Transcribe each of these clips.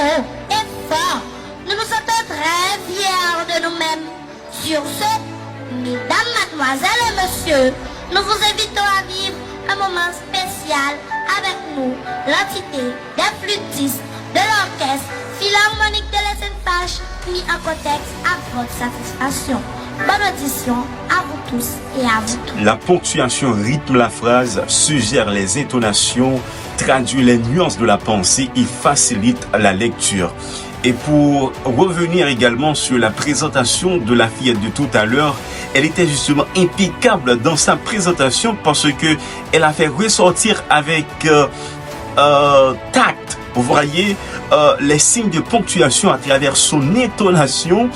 haut et fort. Nous nous sentons très fiers de nous-mêmes. Sur ce, mesdames, mademoiselles et messieurs, nous vous invitons à vivre un moment spécial avec nous, l'entité des flûtistes de l'orchestre philharmonique de l'SNPH, mis en contexte à votre satisfaction. Bonne audition à vous tous et à vous tous. La ponctuation rythme la phrase, suggère les intonations, traduit les nuances de la pensée et facilite la lecture. Et pour revenir également sur la présentation de la fillette de tout à l'heure, elle était justement impeccable dans sa présentation parce que elle a fait ressortir avec tact, vous voyez, les signes de ponctuation à travers son intonation.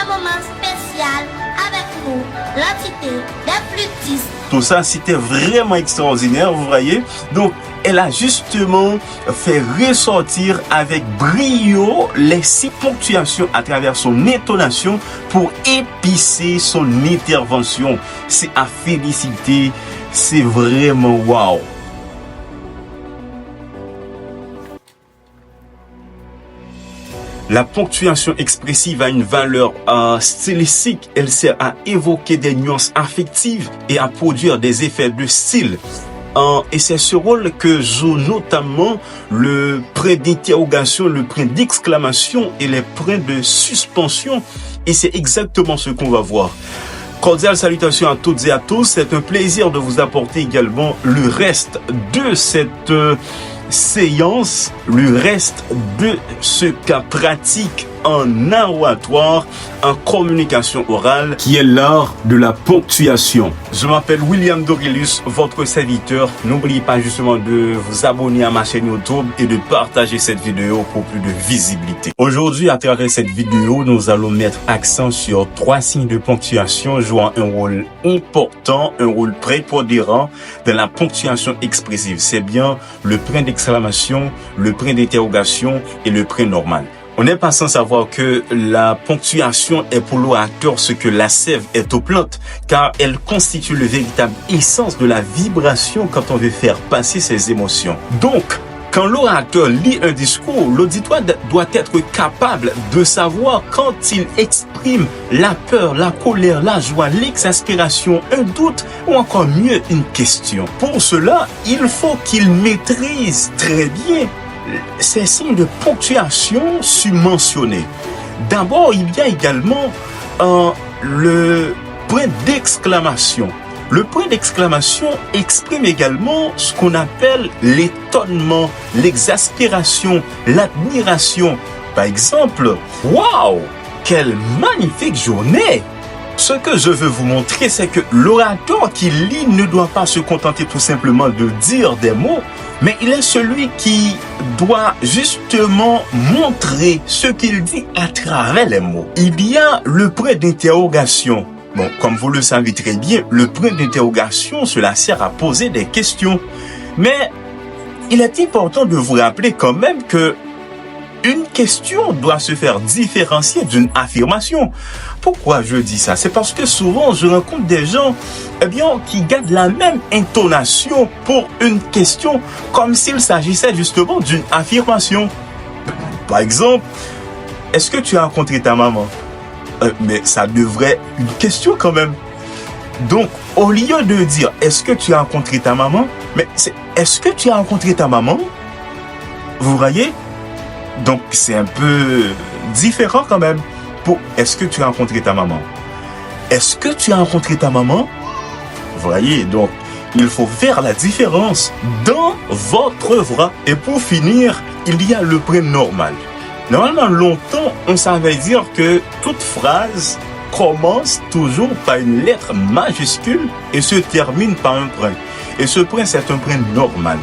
Un moment spécial avec nous, l'entité des flûtistes. Tout ça, c'était vraiment extraordinaire, vous voyez. Donc, elle a justement fait ressortir avec brio les 6 ponctuations à travers son intonation pour épicer son intervention. C'est à féliciter, c'est vraiment waouh. La ponctuation expressive a une valeur stylistique. Elle sert à évoquer des nuances affectives et à produire des effets de style. Et c'est ce rôle que joue notamment le point d'interrogation, le point d'exclamation et les points de suspension. Et c'est exactement ce qu'on va voir. Cordiales salutations à toutes et à tous. C'est un plaisir de vous apporter également le reste de cette séance, le reste de ce cas pratique en oratoire, en communication orale, qui est l'art de la ponctuation. Je m'appelle William Dorilius, votre serviteur. N'oubliez pas justement de vous abonner à ma chaîne YouTube et de partager cette vidéo pour plus de visibilité. Aujourd'hui, à travers cette vidéo, nous allons mettre accent sur 3 signes de ponctuation jouant un rôle important, un rôle prépondérant dans la ponctuation expressive. C'est bien le point d'exclamation, le point d'interrogation et le point normal. On n'est pas sans savoir que la ponctuation est pour l'orateur ce que la sève est aux plantes, car elle constitue le véritable essence de la vibration quand on veut faire passer ses émotions. Donc, quand l'orateur lit un discours, l'auditoire doit être capable de savoir quand il exprime la peur, la colère, la joie, l'exaspération, un doute ou encore mieux une question. Pour cela, il faut qu'il maîtrise très bien ces signes de ponctuation submentionnés. D'abord, il y a également le point d'exclamation. Le point d'exclamation exprime également ce qu'on appelle l'étonnement, l'exaspération, l'admiration. Par exemple, waouh, quelle magnifique journée! Ce que je veux vous montrer, c'est que l'orateur qui lit ne doit pas se contenter tout simplement de dire des mots, mais il est celui qui doit justement montrer ce qu'il dit à travers les mots. Il y a le point d'interrogation. Bon, comme vous le savez très bien, le point d'interrogation, cela sert à poser des questions. Mais il est important de vous rappeler quand même que une question doit se faire différencier d'une affirmation. Pourquoi je dis ça? C'est parce que souvent je rencontre des gens qui gardent la même intonation pour une question comme s'il s'agissait justement d'une affirmation. Par exemple, est-ce que tu as rencontré ta maman? Mais ça devrait être une question quand même. Donc, au lieu de dire est-ce que tu as rencontré ta maman, mais c'est est-ce que tu as rencontré ta maman? Vous voyez? Donc, c'est un peu différent quand même. Pour est-ce que tu as rencontré ta maman? Est-ce que tu as rencontré ta maman? Vous voyez, donc, il faut faire la différence dans votre œuvre. Et pour finir, il y a le point normal. Normalement, longtemps, on savait dire que toute phrase commence toujours par une lettre majuscule et se termine par un point. Et ce point, c'est un point normal.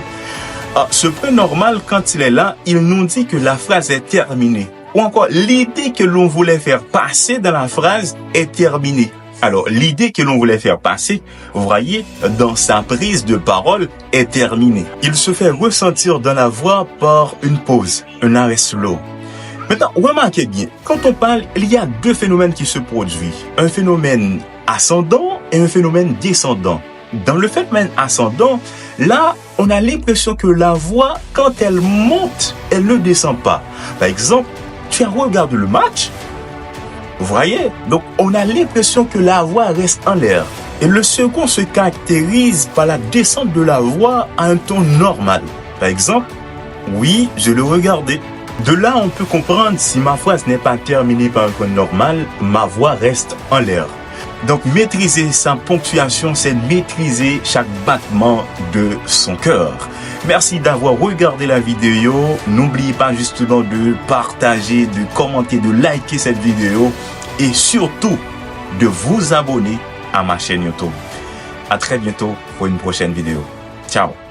Ce point normal, quand il est là, il nous dit que la phrase est terminée. Ou encore, l'idée que l'on voulait faire passer dans la phrase est terminée. Alors, l'idée que l'on voulait faire passer, vous voyez, dans sa prise de parole, est terminée. Il se fait ressentir dans la voix par une pause, un arrêt slow. Maintenant, remarquez bien, quand on parle, il y a 2 phénomènes qui se produisent. Un phénomène ascendant et un phénomène descendant. dans le fait même ascendant, là, on a l'impression que la voix, quand elle monte, elle ne descend pas. Par exemple, tu as regardé le match, vous voyez? Donc, on a l'impression que la voix reste en l'air. Et le second se caractérise par la descente de la voix à un ton normal. Par exemple, oui, je le regardais. De là, on peut comprendre si ma phrase n'est pas terminée par un point normal, ma voix reste en l'air. Donc, maîtriser sa ponctuation, c'est maîtriser chaque battement de son cœur. Merci d'avoir regardé la vidéo. N'oubliez pas justement de partager, de commenter, de liker cette vidéo et surtout de vous abonner à ma chaîne YouTube. À très bientôt pour une prochaine vidéo. Ciao.